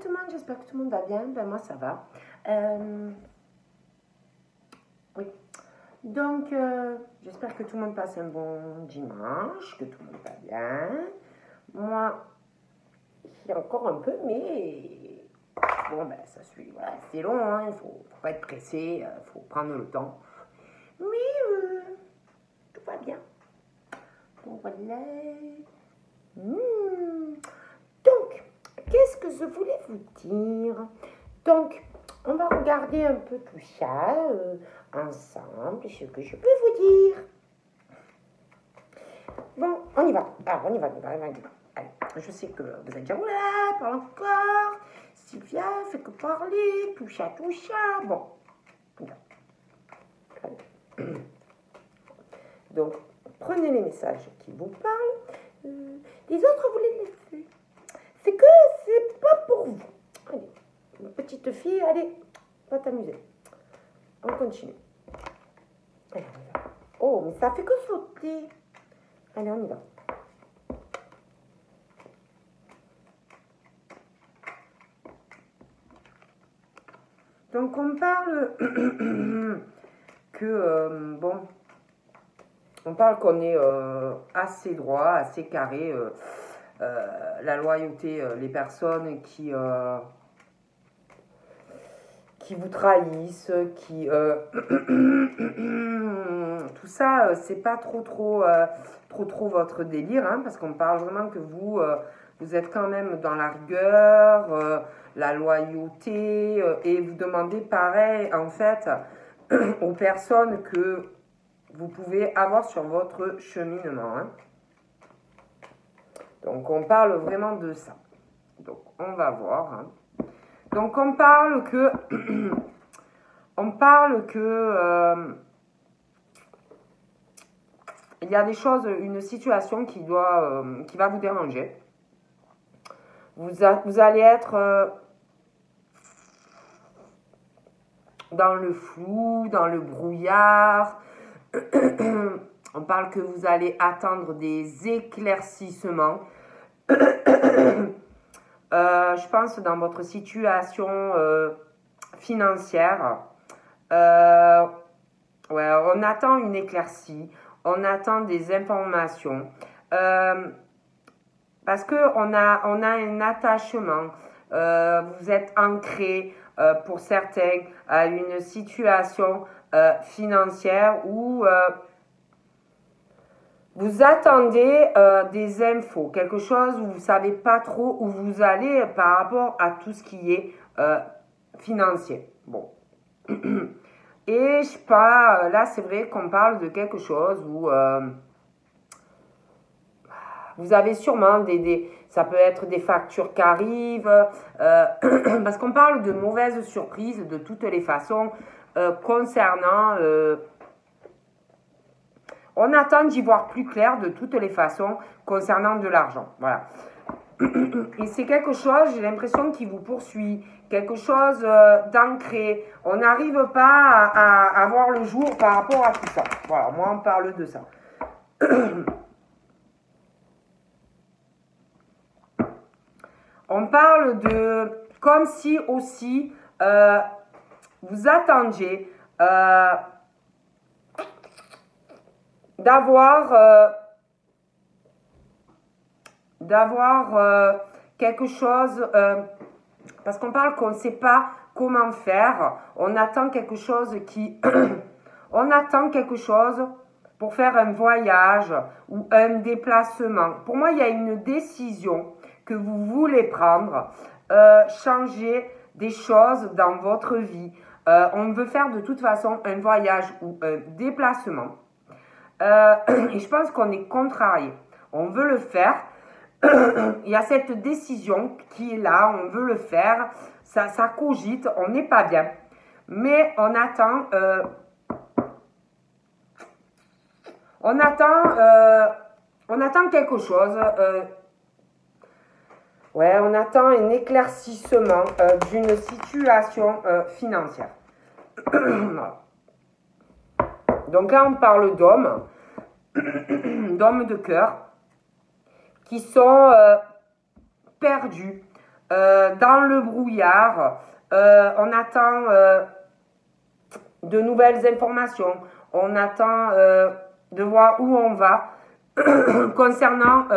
tout le monde, j'espère que tout le monde va bien. Ben moi ça va. Oui. Donc j'espère que tout le monde passe un bon dimanche, que tout le monde va bien. Moi, j'ai encore un peu, mais bon ben ça suit. Voilà, c'est long, hein, il faut pas être pressé, il faut prendre le temps. Mais tout va bien. Donc voilà. Donc, qu'est-ce que je voulais vous dire? Donc, on va regarder un peu tout ça ensemble, ce que je peux vous dire. Bon, on y va. Alors, on y va. Allez, je sais que vous allez dire, oula, parle encore. Sylvia, fait que parler, tout ça. Bon, allez. Donc, prenez les messages qui vous parlent. Les autres, vous les laissez. C'est que c'est pas pour vous. Allez, une petite fille, allez, va t'amuser. On continue. Allez, on y va. Oh, mais ça fait que sauter. Allez, on y va. Donc, on parle que, bon, on parle qu'on est assez droit, assez carré. La loyauté, les personnes qui vous trahissent, qui tout ça, c'est pas trop votre délire, hein, parce qu'on parle vraiment que vous êtes quand même dans la rigueur, la loyauté, et vous demandez pareil en fait aux personnes que vous pouvez avoir sur votre cheminement, hein. Donc on parle vraiment de ça. Donc on va voir, hein. Donc on parle que il y a des choses, une situation qui va vous déranger. Vous allez être dans le flou, dans le brouillard. On parle que vous allez attendre des éclaircissements. Je pense dans votre situation financière. Ouais, on attend une éclaircie, on attend des informations. Parce qu'on a un attachement. Vous êtes ancré, pour certains, à une situation financière où vous attendez des infos, quelque chose où vous ne savez pas trop où vous allez par rapport à tout ce qui est financier. Bon. Et je sais pas, là c'est vrai qu'on parle de quelque chose où vous avez sûrement ça peut être des factures qui arrivent, parce qu'on parle de mauvaises surprises de toutes les façons concernant... on attend d'y voir plus clair de toutes les façons concernant de l'argent. Voilà. Et c'est quelque chose, j'ai l'impression, qui vous poursuit. Quelque chose d'ancré. On n'arrive pas à voir le jour par rapport à tout ça. Voilà, moi on parle de ça. On parle de... Comme si aussi vous attendiez d'avoir quelque chose, parce qu'on parle qu'on ne sait pas comment faire, on attend quelque chose qui, on attend quelque chose pour faire un voyage ou un déplacement. Pour moi, il y a une décision que vous voulez prendre, changer des choses dans votre vie. On veut faire de toute façon un voyage ou un déplacement. Et je pense qu'on est contrarié. On veut le faire. Il y a cette décision qui est là. On veut le faire. Ça cogite. On n'est pas bien. Mais on attend... on attend quelque chose. Ouais, on attend un éclaircissement d'une situation financière. Voilà. Donc là, on parle d'hommes, d'hommes de cœur, qui sont perdus, dans le brouillard. On attend de nouvelles informations. On attend de voir où on va concernant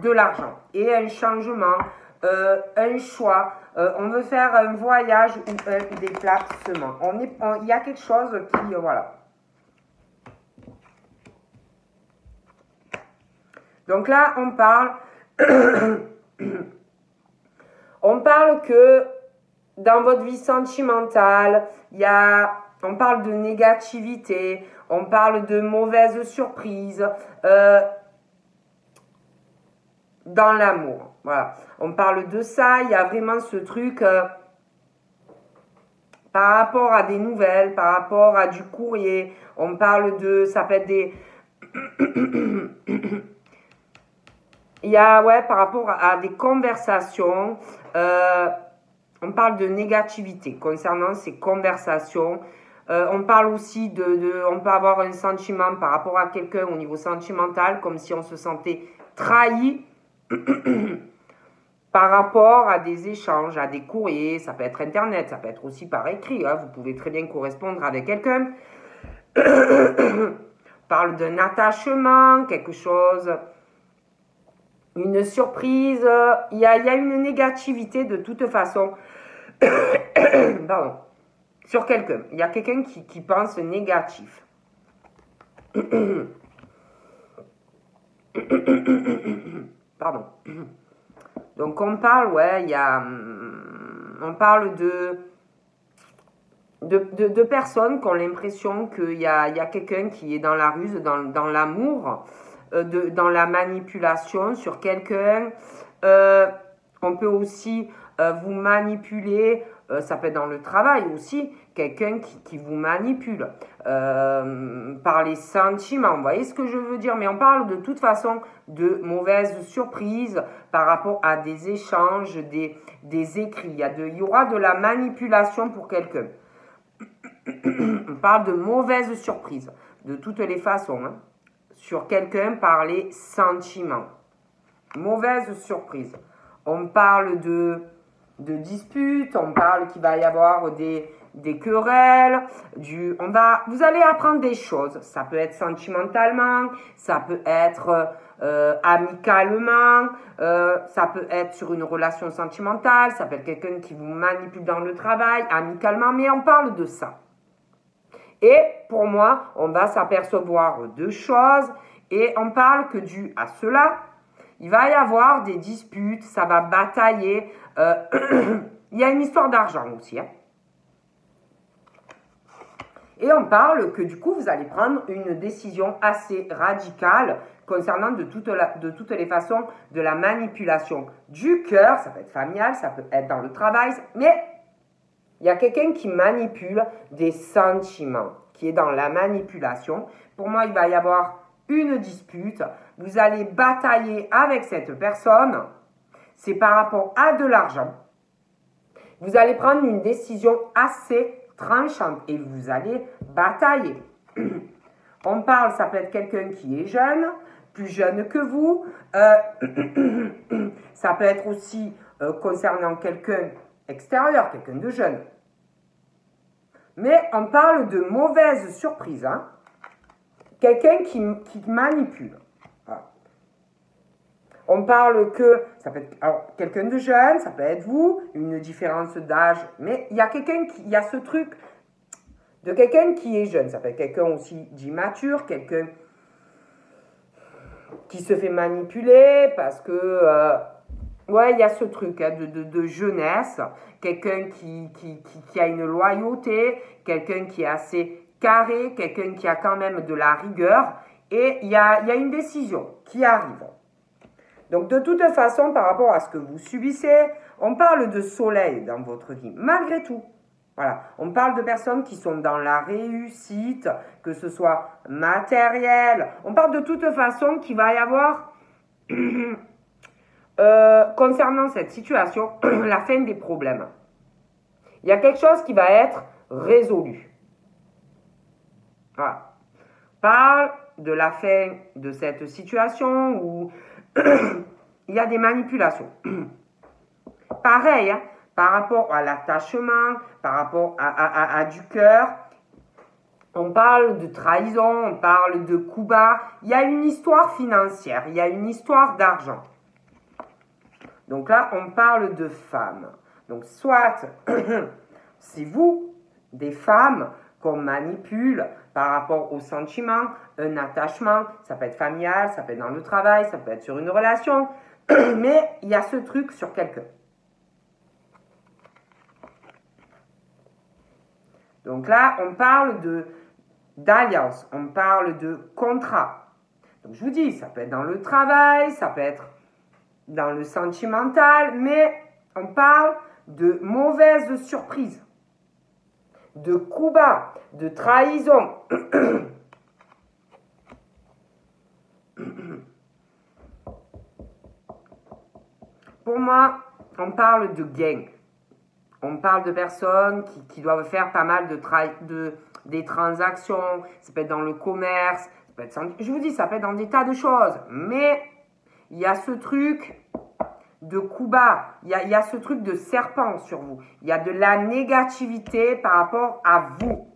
de l'argent et un changement, un choix. On veut faire un voyage ou un déplacement. Il y a quelque chose qui, voilà. Donc là, on parle, on parle que dans votre vie sentimentale, on parle de négativité, on parle de mauvaises surprises dans l'amour. Voilà, on parle de ça. Il y a vraiment ce truc par rapport à des nouvelles, par rapport à du courrier. On parle de, ça peut être des il y a, ouais, par rapport à des conversations, on parle de négativité concernant ces conversations. On parle aussi on peut avoir un sentiment par rapport à quelqu'un au niveau sentimental, comme si on se sentait trahi par rapport à des échanges, à des courriers. Ça peut être Internet, ça peut être aussi par écrit. Hein. Vous pouvez très bien correspondre avec quelqu'un. Parle d'un attachement, quelque chose, une surprise. Il y a une négativité de toute façon. Pardon. Sur quelqu'un. Il y a quelqu'un qui pense négatif. Pardon. Donc on parle, ouais, on parle de personnes qui ont l'impression qu'il y a quelqu'un qui est dans la ruse, dans l'amour, dans la manipulation sur quelqu'un. On peut aussi vous manipuler, ça peut être dans le travail aussi, quelqu'un qui vous manipule par les sentiments. Vous voyez ce que je veux dire? Mais on parle de toute façon de mauvaises surprises par rapport à des échanges, des écrits. Il y aura de la manipulation pour quelqu'un. On parle de mauvaises surprises, de toutes les façons, hein, sur quelqu'un par les sentiments. Mauvaise surprise. On parle de disputes, on parle qu'il va y avoir des querelles, vous allez apprendre des choses. Ça peut être sentimentalement, ça peut être amicalement, ça peut être sur une relation sentimentale, ça peut être quelqu'un qui vous manipule dans le travail, amicalement, mais on parle de ça. Et pour moi, on va s'apercevoir deux choses et on parle que dû à cela, il va y avoir des disputes, ça va batailler. Il y a une histoire d'argent aussi. Hein. Et on parle que du coup, vous allez prendre une décision assez radicale concernant de toutes les façons de la manipulation du cœur. Ça peut être familial, ça peut être dans le travail. Mais il y a quelqu'un qui manipule des sentiments, qui est dans la manipulation. Pour moi, il va y avoir une dispute. Vous allez batailler avec cette personne. C'est par rapport à de l'argent. Vous allez prendre une décision assez tranchante et vous allez batailler. On parle, ça peut être quelqu'un qui est jeune, plus jeune que vous. Ça peut être aussi concernant quelqu'un extérieur, quelqu'un de jeune. Mais on parle de mauvaise surprise. Hein? Quelqu'un qui manipule. Voilà. On parle que ça peut être quelqu'un de jeune, ça peut être vous, une différence d'âge, mais il y a ce truc de quelqu'un qui est jeune. Ça peut être quelqu'un aussi d'immature, quelqu'un qui se fait manipuler parce que, ouais, il y a ce truc hein, de jeunesse, quelqu'un qui a une loyauté, quelqu'un qui est assez carré, quelqu'un qui a quand même de la rigueur, et il y a une décision qui arrive. Donc, de toute façon, par rapport à ce que vous subissez, on parle de soleil dans votre vie, malgré tout. Voilà, on parle de personnes qui sont dans la réussite, que ce soit matériel. On parle de toute façon qu'il va y avoir, concernant cette situation, la fin des problèmes. Il y a quelque chose qui va être résolu. Voilà. Parle de la fin de cette situation où il y a des manipulations. pareil, hein, par rapport à l'attachement, par rapport à du cœur. On parle de trahison, on parle de coups bas. Il y a une histoire financière, il y a une histoire d'argent. Donc là, on parle de femmes. Donc soit c'est vous, des femmes, qu'on manipule par rapport aux sentiments, un attachement, ça peut être familial, ça peut être dans le travail, ça peut être sur une relation, mais il y a ce truc sur quelqu'un. Donc là, on parle d'alliance, on parle de contrat. Donc je vous dis, ça peut être dans le travail, ça peut être dans le sentimental, mais on parle de mauvaises surprises, de coups bas, de trahison. Pour moi, on parle de gain. On parle de personnes qui doivent faire pas mal des transactions. Ça peut être dans le commerce, ça peut être, je vous dis, ça peut être dans des tas de choses. Mais il y a ce truc de coup bas, il y a ce truc de serpent sur vous. Il y a de la négativité par rapport à vous.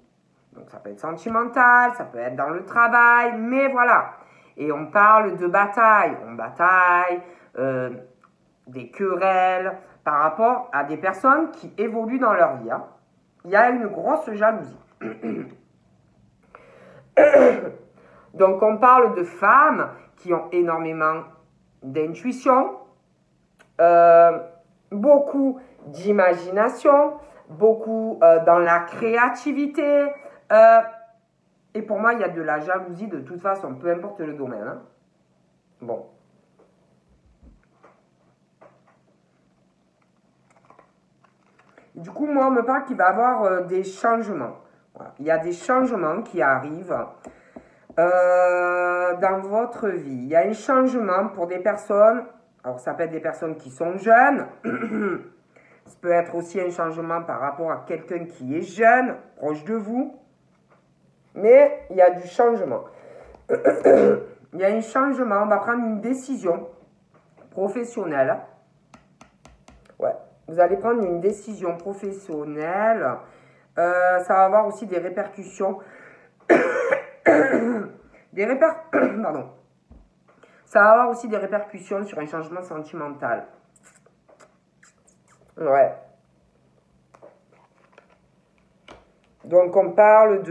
Donc ça peut être sentimental, ça peut être dans le travail, mais voilà. Et on parle de bataille. On bataille, des querelles par rapport à des personnes qui évoluent dans leur vie. Hein. Il y a une grosse jalousie. Donc on parle de femmes qui ont énormément d'intuition, beaucoup d'imagination, beaucoup dans la créativité. Et pour moi, il y a de la jalousie de toute façon, peu importe le domaine. Hein. Bon. Du coup, moi, on me parle qu'il va y avoir des changements. Voilà. Il y a des changements qui arrivent dans votre vie. Il y a un changement pour des personnes. Alors, ça peut être des personnes qui sont jeunes. Ça peut être aussi un changement par rapport à quelqu'un qui est jeune, proche de vous. Mais il y a du changement. Il y a un changement. On va prendre une décision professionnelle. Ouais. Vous allez prendre une décision professionnelle. Ça va avoir aussi des répercussions. Pardon. Ça va avoir aussi des répercussions sur un changement sentimental. Ouais. Donc, on parle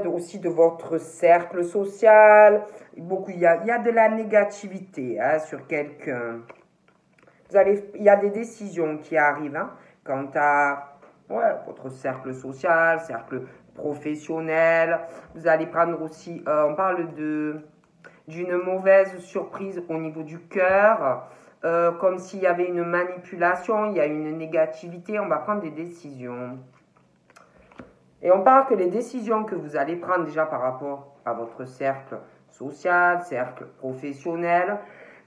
aussi de votre cercle social. Il y a de la négativité hein, sur quelqu'un. Il y a des décisions qui arrivent hein, quant à votre cercle social, cercle professionnel. Vous allez prendre aussi, on parle d'une mauvaise surprise au niveau du cœur, comme s'il y avait une manipulation, il y a une négativité, on va prendre des décisions. Et on parle que les décisions que vous allez prendre déjà par rapport à votre cercle social, cercle professionnel,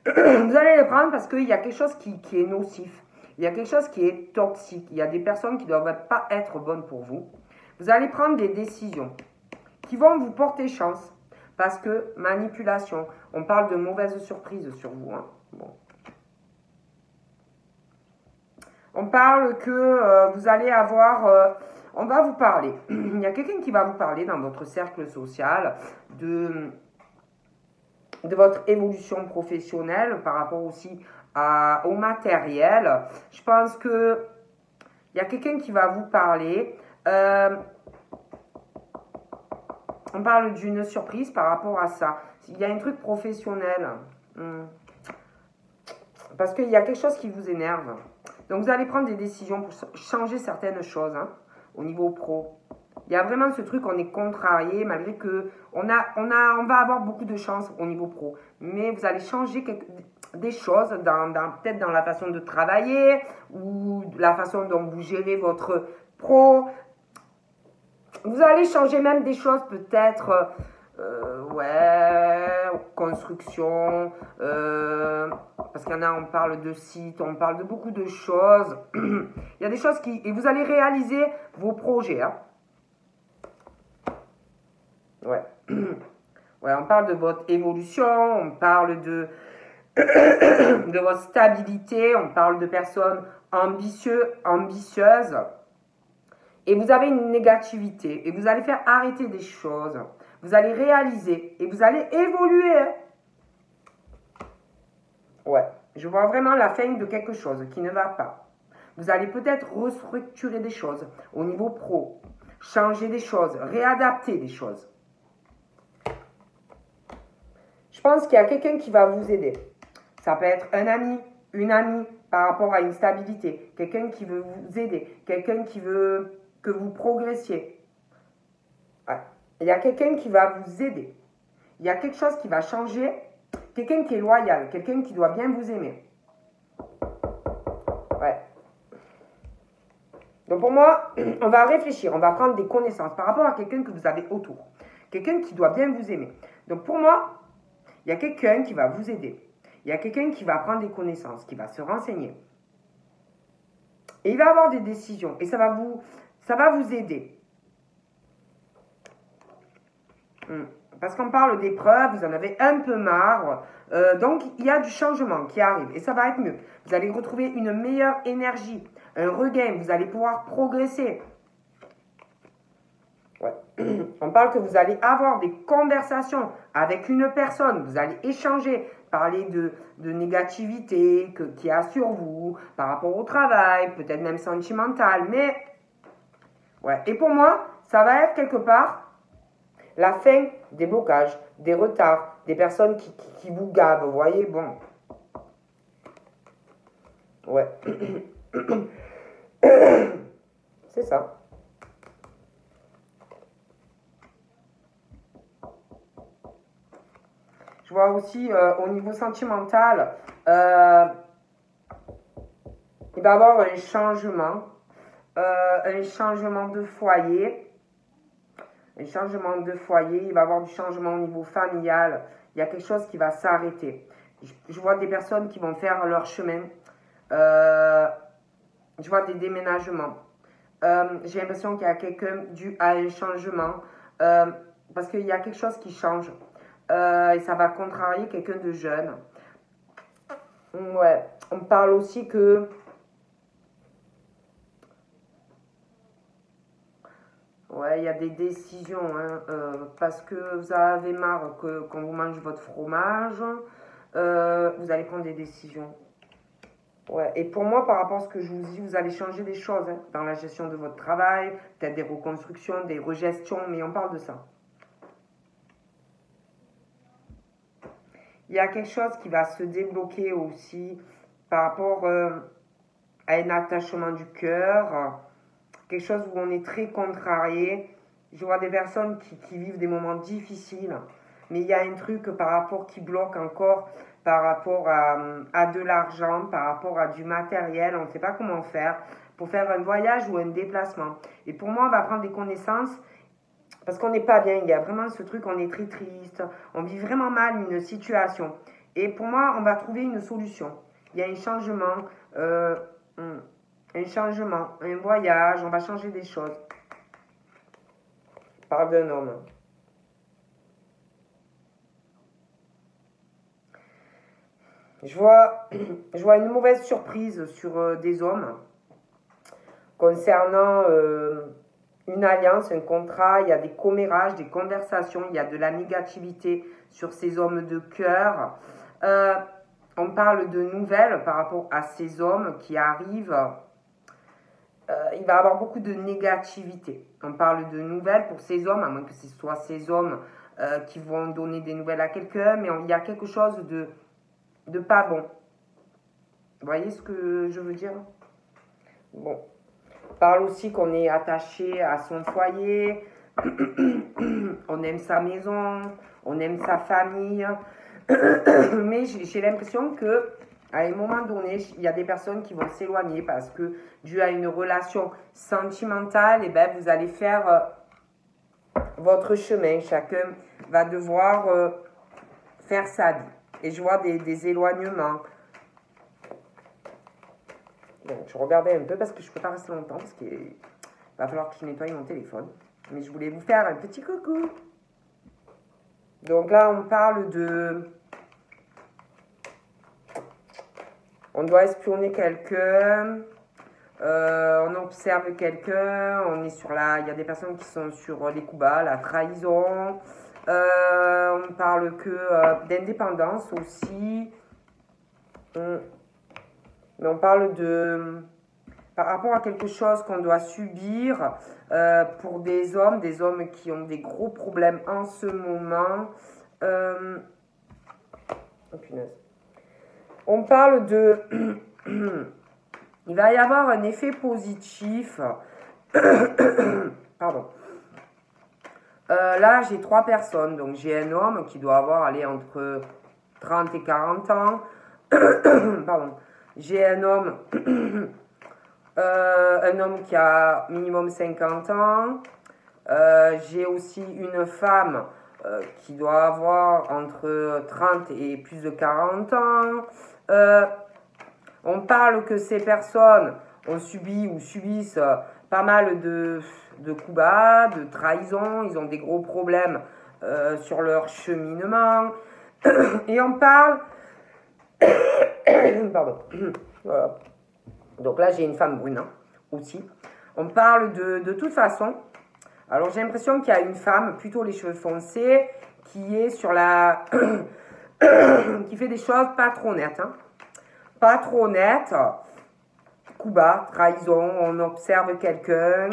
vous allez les prendre parce qu'il y a quelque chose qui est nocif. Il y a quelque chose qui est toxique. Il y a des personnes qui ne doivent pas être bonnes pour vous. Vous allez prendre des décisions qui vont vous porter chance. Parce que manipulation, on parle de mauvaises surprises sur vous. Hein. Bon. On parle que vous allez avoir... on va vous parler. Il y a quelqu'un qui va vous parler dans votre cercle social de votre évolution professionnelle par rapport aussi au matériel. Je pense que il y a quelqu'un qui va vous parler. On parle d'une surprise par rapport à ça. Il y a un truc professionnel. Parce qu'il y a quelque chose qui vous énerve. Donc vous allez prendre des décisions pour changer certaines choses hein, au niveau pro. Il y a vraiment ce truc, on est contrarié malgré que on va avoir beaucoup de chance au niveau pro. Mais vous allez changer des choses, peut-être dans la façon de travailler ou la façon dont vous gérez votre pro. Vous allez changer même des choses peut-être, construction, parce qu'il y en a, on parle de site, on parle de beaucoup de choses. Il y a des choses et vous allez réaliser vos projets. Hein. Ouais. Ouais, on parle de votre évolution, on parle de votre stabilité. On parle de personnes ambitieuses. Et vous avez une négativité. Et vous allez faire arrêter des choses. Vous allez réaliser. Et vous allez évoluer. Ouais. Je vois vraiment la fin de quelque chose qui ne va pas. Vous allez peut-être restructurer des choses au niveau pro. Changer des choses. Réadapter des choses. Je pense qu'il y a quelqu'un qui va vous aider. Ça peut être un ami, une amie par rapport à une stabilité. Quelqu'un qui veut vous aider. Quelqu'un qui veut que vous progressiez. Ouais. Il y a quelqu'un qui va vous aider. Il y a quelque chose qui va changer. Quelqu'un qui est loyal. Quelqu'un qui doit bien vous aimer. Ouais. Donc pour moi, on va réfléchir. On va prendre des connaissances par rapport à quelqu'un que vous avez autour. Quelqu'un qui doit bien vous aimer. Donc pour moi, il y a quelqu'un qui va vous aider. Il y a quelqu'un qui va prendre des connaissances, qui va se renseigner. Et il va avoir des décisions. Et ça va vous aider. Parce qu'on parle d'épreuves, vous en avez un peu marre. Donc, il y a du changement qui arrive. Et ça va être mieux. Vous allez retrouver une meilleure énergie. Un regain. Vous allez pouvoir progresser. Ouais. On parle que vous allez avoir des conversations avec une personne. Vous allez échanger. Parler de négativité qu'il y a sur vous. Par rapport au travail. Peut-être même sentimental. Mais, ouais. Et pour moi, ça va être quelque part la fin des blocages, des retards, des personnes qui vous gavent, vous voyez, bon. Ouais. C'est ça. Je vois aussi au niveau sentimental, il va y avoir un changement de foyer. Un changement de foyer, il va y avoir du changement au niveau familial. Il y a quelque chose qui va s'arrêter. Je vois des personnes qui vont faire leur chemin. Je vois des déménagements. J'ai l'impression qu'il y a quelqu'un dû à un changement. Parce qu'il y a quelque chose qui change. Et ça va contrarier quelqu'un de jeune. Ouais. On parle aussi que... Ouais, il y a des décisions, hein, parce que vous avez marre qu'on vous mange votre fromage, vous allez prendre des décisions. Ouais, et pour moi, par rapport à ce que je vous dis, vous allez changer des choses hein, dans la gestion de votre travail, peut-être des reconstructions, des regestions, mais on parle de ça. Il y a quelque chose qui va se débloquer aussi par rapport à un attachement du cœur, quelque chose où on est très contrarié. Je vois des personnes qui vivent des moments difficiles, mais il y a un truc par rapport qui bloque encore, par rapport à de l'argent, par rapport à du matériel, on ne sait pas comment faire, pour faire un voyage ou un déplacement. Et pour moi, on va prendre des connaissances, parce qu'on n'est pas bien, il y a vraiment ce truc, on est très triste, on vit vraiment mal une situation. Et pour moi, on va trouver une solution. Il y a un changement, un voyage, on va changer des choses. Je parle d'un homme. Je vois une mauvaise surprise sur des hommes concernant une alliance, un contrat. Il y a des commérages, des conversations, il y a de la négativité sur ces hommes de cœur. On parle de nouvelles par rapport à ces hommes qui arrivent. Il va y avoir beaucoup de négativité. On parle de nouvelles pour ces hommes, à moins que ce soit ces hommes qui vont donner des nouvelles à quelqu'un, mais il y a quelque chose de pas bon. Vous voyez ce que je veux dire? Bon. On parle aussi qu'on est attaché à son foyer, on aime sa maison, on aime sa famille, mais j'ai l'impression que à un moment donné, il y a des personnes qui vont s'éloigner parce que, dû à une relation sentimentale, et ben, vous allez faire votre chemin. Chacun va devoir faire sa vie. Et je vois des éloignements. Donc, je regardais un peu parce que je ne peux pas rester longtemps parce qu'il va falloir que je nettoie mon téléphone. Mais je voulais vous faire un petit coucou. Donc là, on parle de On doit espionner quelqu'un. On observe quelqu'un. On est sur la... Il y a des personnes qui sont sur les coups bas, la trahison. On parle que d'indépendance aussi. Mais on parle de... Par rapport à quelque chose qu'on doit subir pour des hommes qui ont des gros problèmes en ce moment. Oh, punaise. On parle de... Il va y avoir un effet positif. Pardon. Là, j'ai 3 personnes. Donc, j'ai un homme qui doit avoir allé entre 30 et 40 ans. Pardon. J'ai un homme qui a minimum 50 ans. J'ai aussi une femme qui doit avoir entre 30 et plus de 40 ans. On parle que ces personnes ont subi ou subissent pas mal de coups bas, de trahison. Ils ont des gros problèmes sur leur cheminement. Et on parle... Pardon. Voilà. Donc là, j'ai une femme brune hein, aussi. On parle de toute façon. Alors, j'ai l'impression qu'il y a une femme, plutôt les cheveux foncés, qui est sur la... qui fait des choses pas trop nettes. Hein. Pas trop nettes. Coup bas, trahison, on observe quelqu'un.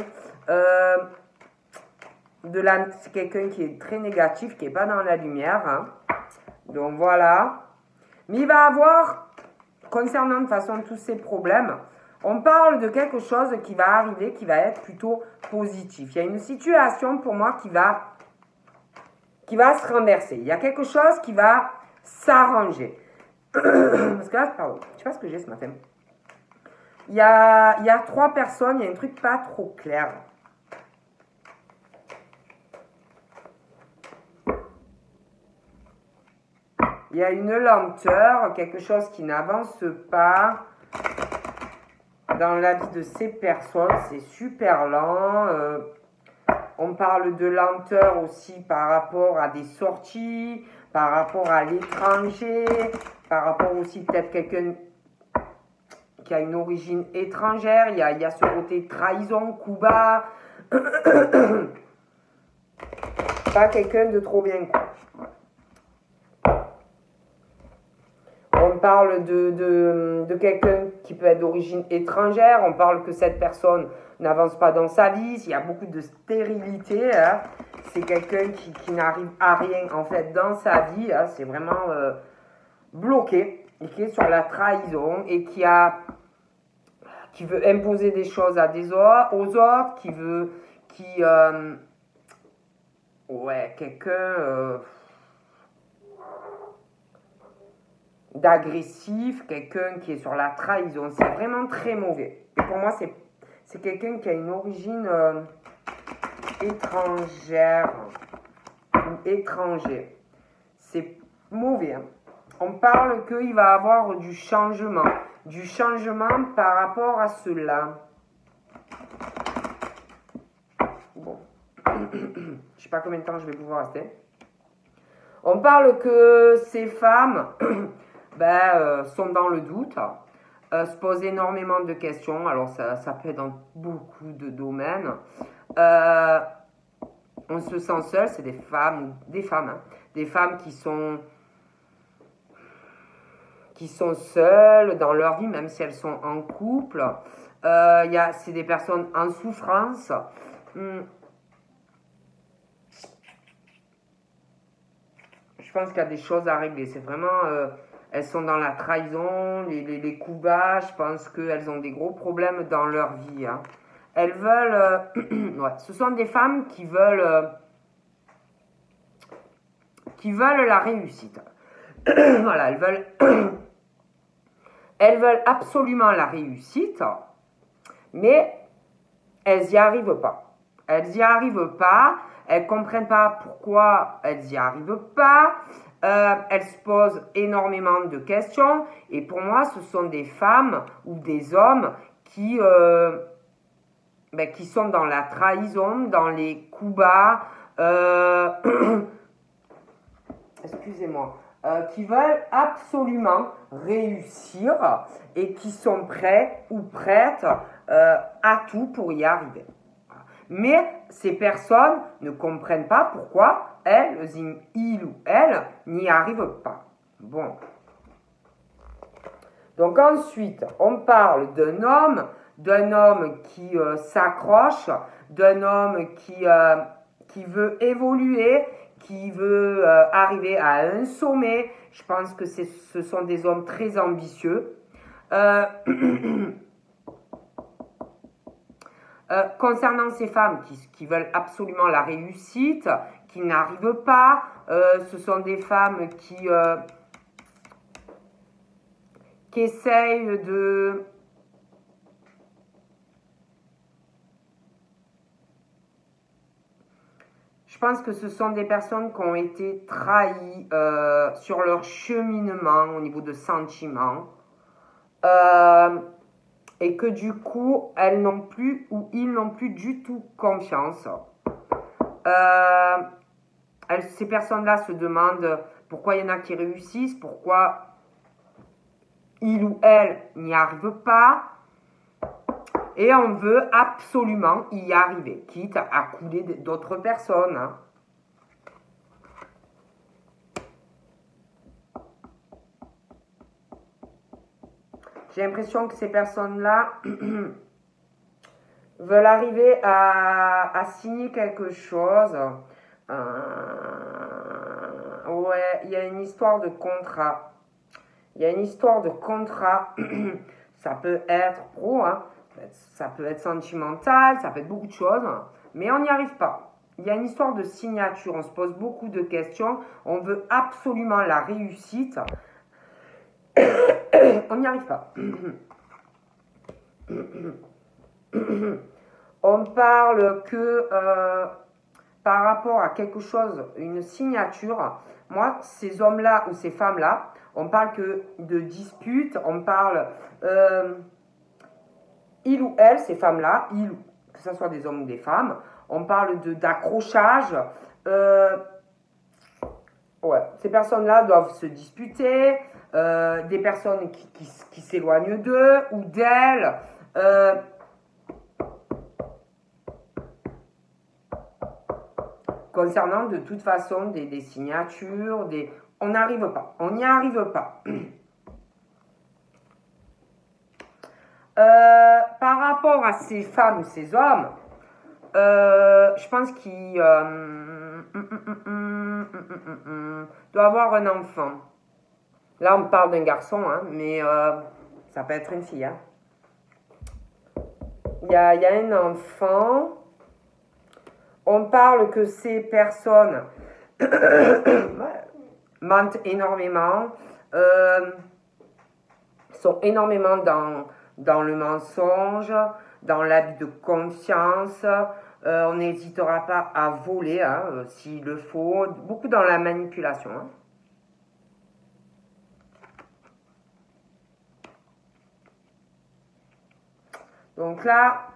C'est quelqu'un qui est très négatif, qui n'est pas dans la lumière. Hein. Donc, voilà. Mais il va avoir, concernant de toute façon tous ces problèmes, on parle de quelque chose qui va arriver, qui va être plutôt positif. Il y a une situation pour moi qui va se renverser. Il y a quelque chose qui va s'arranger. Parce que là, pardon, je ne sais pas ce que j'ai ce matin. Il y a 3 personnes, il y a un truc pas trop clair. Il y a une lenteur, quelque chose qui n'avance pas dans la vie de ces personnes. C'est super lent. On parle de lenteur aussi par rapport à des sorties, par rapport à l'étranger, par rapport aussi peut-être quelqu'un qui a une origine étrangère. Il y a ce côté trahison, coup bas. Pas quelqu'un de trop bien quoi. On parle de quelqu'un qui peut être d'origine étrangère. On parle que cette personne n'avance pas dans sa vie. Il y a beaucoup de stérilité. Hein. C'est quelqu'un qui n'arrive à rien en fait dans sa vie. Hein. C'est vraiment bloqué. Et qui est sur la trahison. Et qui veut imposer des choses aux autres. Ouais, quelqu'un... d'agressif, quelqu'un qui est sur la trahison. C'est vraiment très mauvais. Et pour moi, c'est quelqu'un qui a une origine étrangère ou étranger. C'est mauvais. Hein. On parle qu'il va avoir du changement par rapport à cela. Bon. Je ne sais pas combien de temps je vais pouvoir rester. On parle que ces femmes... sont dans le doute, se posent énormément de questions. Alors, ça peut être dans beaucoup de domaines. On se sent seul, c'est des femmes qui sont seules dans leur vie, même si elles sont en couple. C'est des personnes en souffrance. Je pense qu'il y a des choses à régler. C'est vraiment... elles sont dans la trahison, les coups bas. Je pense qu'elles ont des gros problèmes dans leur vie. Hein. Elles veulent... ouais, ce sont des femmes qui veulent la réussite. Voilà, elles veulent absolument la réussite, mais elles n'y arrivent pas. Elles n'y arrivent pas. Elles ne comprennent pas pourquoi elles n'y arrivent pas. Elles se posent énormément de questions. Et pour moi, ce sont des femmes ou des hommes qui sont dans la trahison, dans les coups bas. Excusez-moi. qui veulent absolument réussir et qui sont prêts ou prêtes à tout pour y arriver. Mais ces personnes ne comprennent pas pourquoi il ou elle n'y arrive pas. Bon. Donc ensuite, on parle d'un homme qui s'accroche, d'un homme qui veut évoluer, qui veut arriver à un sommet. Je pense que ce sont des hommes très ambitieux. Concernant ces femmes qui veulent absolument la réussite, qui n'arrivent pas, ce sont des femmes qui essayent de... Je pense que ce sont des personnes qui ont été trahies sur leur cheminement au niveau de sentiments. Et que du coup, elles n'ont plus ou ils n'ont plus du tout confiance. Ces personnes-là se demandent pourquoi il y en a qui réussissent, pourquoi ils ou elles n'y arrivent pas. Et on veut absolument y arriver, quitte à couler d'autres personnes. Hein. J'ai l'impression que ces personnes-là veulent arriver à signer quelque chose. Ouais, il y a une histoire de contrat. Il y a une histoire de contrat. Ça peut être pro, hein. Ça peut être sentimental, ça peut être beaucoup de choses. Mais on n'y arrive pas. Il y a une histoire de signature. On se pose beaucoup de questions. On veut absolument la réussite. On n'y arrive pas. On parle que par rapport à quelque chose, une signature, moi, ces hommes-là ou ces femmes-là, on parle que de disputes, on parle, il ou elle, ces femmes-là, que ce soit des hommes ou des femmes, on parle d'accrochage. Ouais, ces personnes-là doivent se disputer, des personnes qui s'éloignent d'eux ou d'elles. Concernant de toute façon des signatures, on n'arrive pas, on n'y arrive pas. Par rapport à ces femmes ou ces hommes, je pense qu'il doit avoir un enfant. Là, on parle d'un garçon, hein, mais ça peut être une fille. Hein. Il y a un enfant. On parle que ces personnes mentent énormément, sont énormément dans le mensonge, dans l'abus de confiance. On n'hésitera pas à voler hein, s'il le faut. Beaucoup dans la manipulation. Hein. Donc là,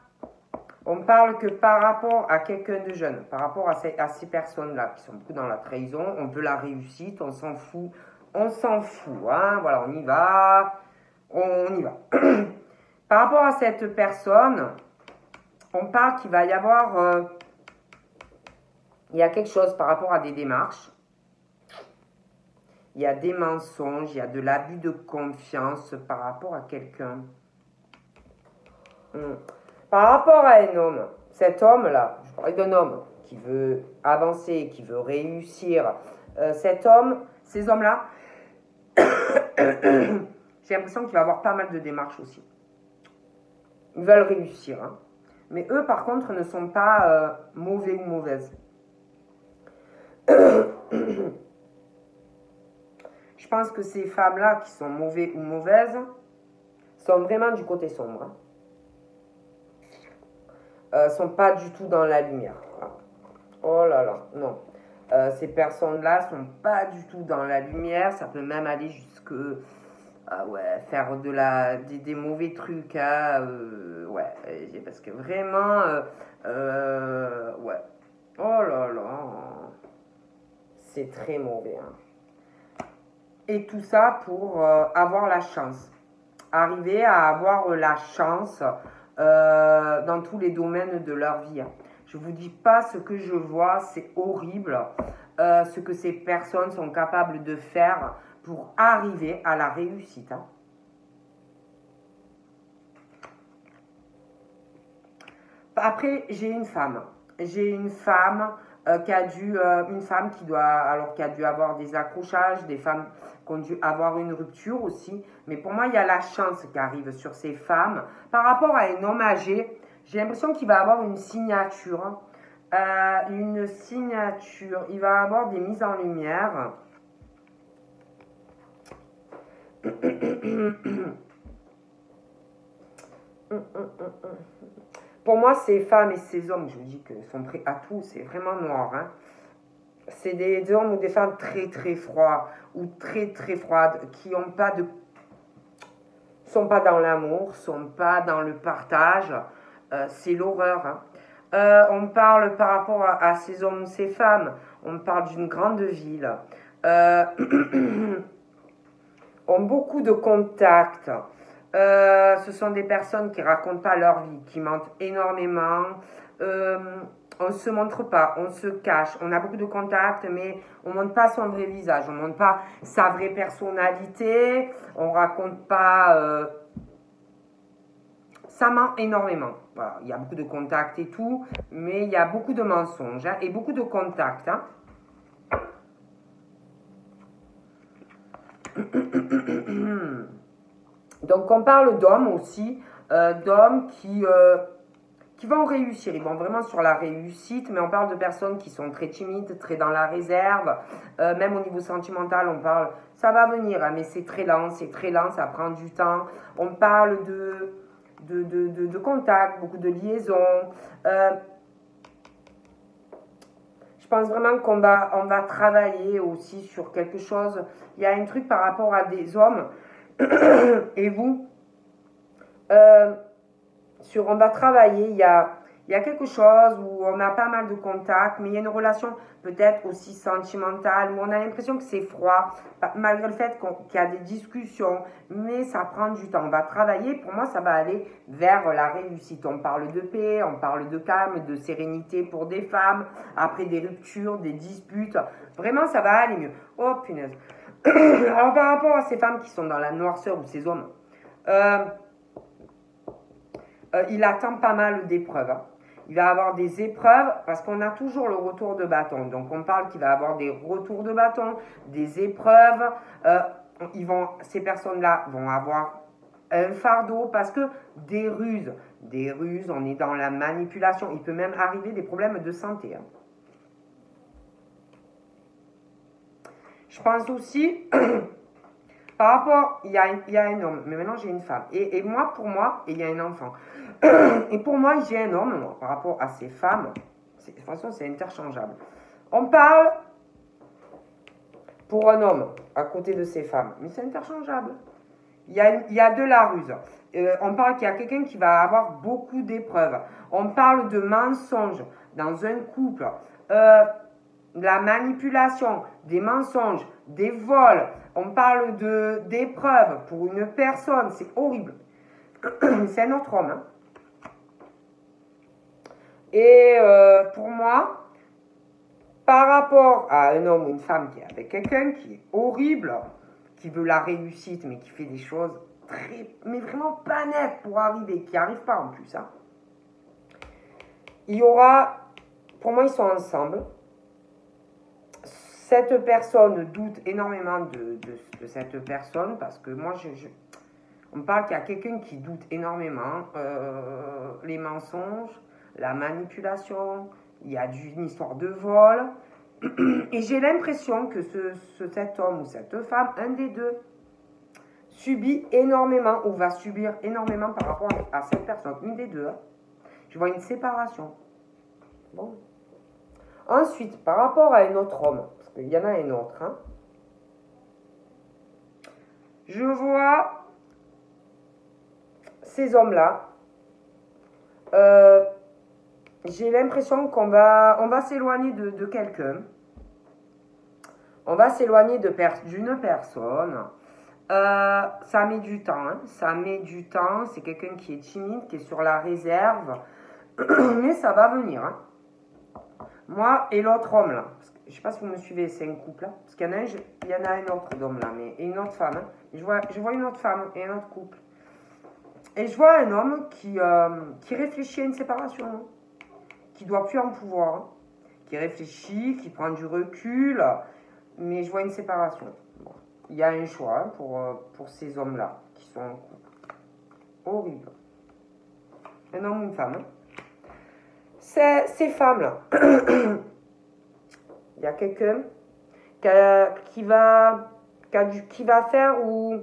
on parle que par rapport à quelqu'un de jeune, par rapport à ces personnes-là qui sont beaucoup dans la trahison, on veut la réussite, on s'en fout. On s'en fout, hein, voilà, on y va. On y va. Par rapport à cette personne, on parle qu'il va y avoir... il y a quelque chose par rapport à des démarches. Il y a des mensonges, il y a de l'abus de confiance par rapport à quelqu'un. Par rapport à un homme, cet homme-là, je parlais d'un homme qui veut avancer, qui veut réussir. Cet homme, ces hommes-là, j'ai l'impression qu'il va avoir pas mal de démarches aussi. Ils veulent réussir. Hein. Mais eux, par contre, ne sont pas mauvais ou mauvaises. Je pense que ces femmes-là qui sont mauvais ou mauvaises sont vraiment du côté sombre. Hein. Sont pas du tout dans la lumière. Oh là là, non. Ces personnes-là sont pas du tout dans la lumière. Ça peut même aller jusque faire des mauvais trucs. Hein, parce que vraiment, ouais. Oh là là, c'est très mauvais. Hein. Et tout ça pour avoir la chance. Arriver à avoir la chance dans tous les domaines de leur vie. Je ne vous dis pas ce que je vois, c'est horrible. Ce que ces personnes sont capables de faire pour arriver à la réussite. Après, j'ai une femme. J'ai une femme qui a dû, une femme qui a dû avoir des accrochages, des femmes qui ont dû avoir une rupture aussi. Mais pour moi, il y a la chance qui arrive sur ces femmes. Par rapport à un homme âgé, j'ai l'impression qu'il va avoir une signature. Une signature. Il va avoir des mises en lumière. Pour moi, ces femmes et ces hommes, je vous dis qu'ils sont prêts à tout, c'est vraiment noir. Hein. C'est des hommes ou des femmes très très froids ou très très froides qui ont pas de, sont pas dans l'amour, sont pas dans le partage. C'est l'horreur. Hein. On parle par rapport à ces hommes ou ces femmes, on parle d'une grande ville. Ont beaucoup de contacts. Ce sont des personnes qui racontent pas leur vie, qui mentent énormément. On ne se montre pas, on se cache. On a beaucoup de contacts, mais on ne montre pas son vrai visage. On ne montre pas sa vraie personnalité. On ne raconte pas... ça ment énormément. Voilà, il y a beaucoup de contacts et tout, mais il y a beaucoup de mensonges hein, et beaucoup de contacts. Hein. Donc on parle d'hommes aussi, d'hommes qui vont réussir, ils vont vraiment sur la réussite, mais on parle de personnes qui sont très timides, très dans la réserve, même au niveau sentimental on parle, ça va venir, hein, mais c'est très lent, ça prend du temps, on parle de contacts, beaucoup de liaisons, je pense vraiment qu'on va travailler aussi sur quelque chose, il y a un truc par rapport à des hommes, et vous, on va travailler, il y a quelque chose où on a pas mal de contacts, mais il y a une relation peut-être aussi sentimentale, où on a l'impression que c'est froid, malgré le fait qu'il y a des discussions, mais ça prend du temps. On va travailler, pour moi ça va aller vers la réussite. On parle de paix, on parle de calme, de sérénité pour des femmes, après des ruptures, des disputes, vraiment ça va aller mieux. Oh punaise. Alors par rapport à ces femmes qui sont dans la noirceur ou ces hommes, il attend pas mal d'épreuves. Hein. Il va avoir des épreuves parce qu'on a toujours le retour de bâton. Donc on parle qu'il va avoir des retours de bâton, des épreuves. Ces personnes-là vont avoir un fardeau parce que des ruses, on est dans la manipulation. Il peut même arriver des problèmes de santé. Hein. Je pense aussi, par rapport, il y a un homme, mais maintenant j'ai une femme. Et moi, pour moi, il y a un enfant. Et pour moi, j'ai un homme, moi, par rapport à ces femmes. De toute façon, c'est interchangeable. On parle pour un homme à côté de ces femmes, mais c'est interchangeable. Il y a de la ruse. On parle qu'il y a quelqu'un qui va avoir beaucoup d'épreuves. On parle de mensonges dans un couple. La manipulation, des mensonges, des vols. On parle d'épreuves pour une personne. C'est horrible. C'est un autre homme. Hein. Et pour moi, par rapport à un homme ou une femme qui est avec quelqu'un qui est horrible, qui veut la réussite, mais qui fait des choses mais vraiment pas nettes pour arriver, qui n'arrive pas en plus. Hein. Il y aura, pour moi, ils sont ensemble. Cette personne doute énormément de cette personne parce que moi, on parle qu'il y a quelqu'un qui doute énormément. Les mensonges, la manipulation, il y a une histoire de vol. Et j'ai l'impression que cet homme ou cette femme, un des deux, subit énormément ou va subir énormément par rapport à cette personne. Une des deux. Hein. Je vois une séparation. Bon. Ensuite, par rapport à un autre homme, parce qu'il y en a un autre, hein, je vois ces hommes-là. J'ai l'impression qu'on va s'éloigner de quelqu'un. On va s'éloigner d'une personne. Ça met du temps, hein. Ça met du temps. C'est quelqu'un qui est timide, qui est sur la réserve. Mais ça va venir, hein. Moi et l'autre homme là, je ne sais pas si vous me suivez, c'est un couple là, parce qu'il y en a un, il y en a un autre d'homme là, mais et une autre femme. Hein. Je vois une autre femme et un autre couple. Et je vois un homme qui réfléchit à une séparation, hein, qui doit plus en pouvoir, hein, qui réfléchit, qui prend du recul, mais je vois une séparation. Bon. Il y a un choix hein, pour ces hommes-là qui sont en couple. Horrible. Un homme ou une femme. Hein. Ces femmes-là, il y a quelqu'un qui va faire ou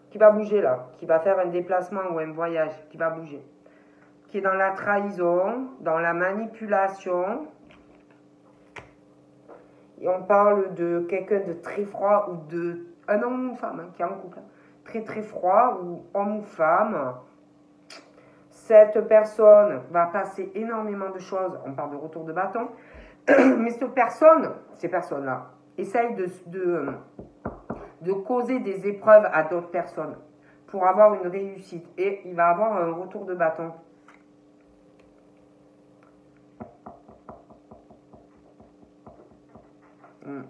qui va bouger là, qui va faire un déplacement ou un voyage, qui va bouger, qui est dans la trahison, dans la manipulation. Et on parle de quelqu'un de très froid ou un homme ou une femme hein, qui est en couple, très très froid ou homme ou femme. Cette personne va passer énormément de choses. On parle de retour de bâton. Mais ces personnes-là, essayent de causer des épreuves à d'autres personnes pour avoir une réussite. Et il va avoir un retour de bâton.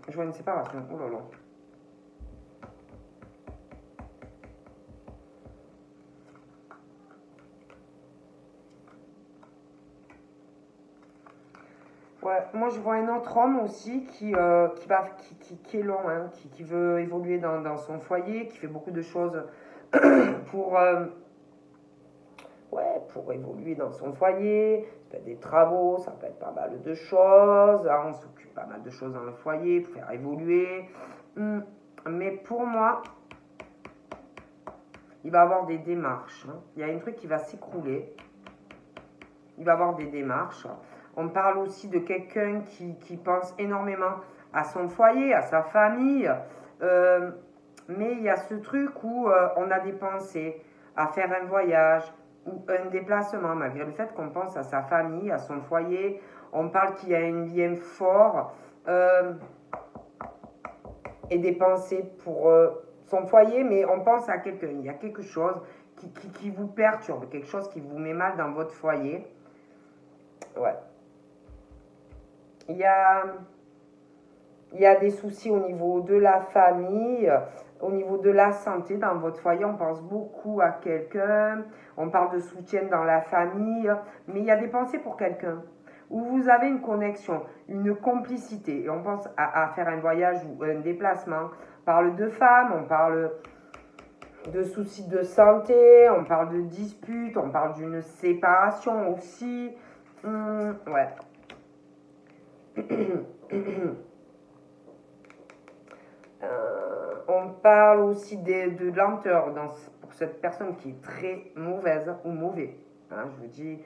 Je vois une séparation. Oh là là. Ouais, moi je vois un autre homme aussi qui est long, hein, qui veut évoluer dans son foyer, qui fait beaucoup de choses pour, pour évoluer dans son foyer. Ça peut être des travaux, ça peut être pas mal de choses. Hein, on s'occupe pas mal de choses dans le foyer pour faire évoluer. Mais pour moi, il va avoir des démarches. Hein. Il y a un truc qui va s'écrouler. Il va avoir des démarches. On parle aussi de quelqu'un qui pense énormément à son foyer, à sa famille. Mais il y a ce truc où on a des pensées à faire un voyage ou un déplacement, malgré le fait qu'on pense à sa famille, à son foyer. On parle qu'il y a un lien fort et des pensées pour son foyer, mais on pense à quelqu'un. Il y a quelque chose qui vous perturbe, quelque chose qui vous met mal dans votre foyer. Ouais. Il y a des soucis au niveau de la famille, au niveau de la santé dans votre foyer. On pense beaucoup à quelqu'un, on parle de soutien dans la famille, mais il y a des pensées pour quelqu'un où vous avez une connexion, une complicité. Et on pense à faire un voyage ou un déplacement. On parle de femmes, on parle de soucis de santé, on parle de disputes, on parle d'une séparation aussi. Ouais. On parle aussi de lenteur pour cette personne qui est très mauvaise ou mauvais. Hein, je vous dis,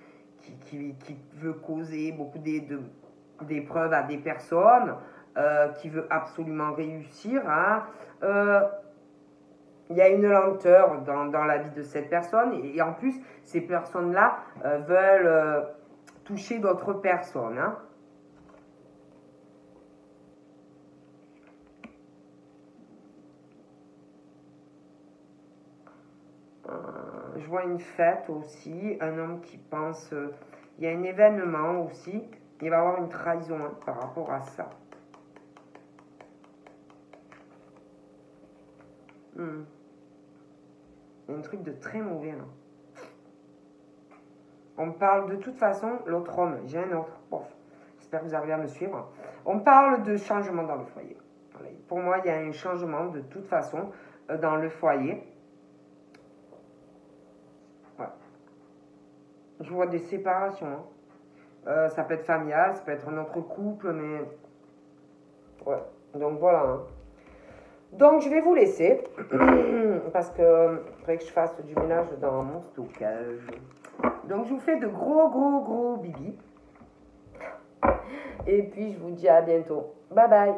qui veut causer beaucoup d'épreuves à des personnes, qui veut absolument réussir. Hein. Il y a une lenteur dans la vie de cette personne et en plus, ces personnes-là veulent toucher d'autres personnes. Hein. Je vois une fête aussi, un homme qui pense, il y a un événement aussi, il va y avoir une trahison hein, par rapport à ça. Il y a un truc de très mauvais là. On parle de toute façon, l'autre homme, j'ai un autre, bon, j'espère que vous arrivez à me suivre. On parle de changement dans le foyer. Pour moi, il y a un changement de toute façon dans le foyer. Je vois des séparations. Hein. Ça peut être familial, ça peut être un autre couple, mais... Ouais, donc voilà. Hein. Donc je vais vous laisser, parce que faudrait que je fasse du ménage dans mon stockage. Donc je vous fais de gros bibis. Et puis je vous dis à bientôt. Bye bye.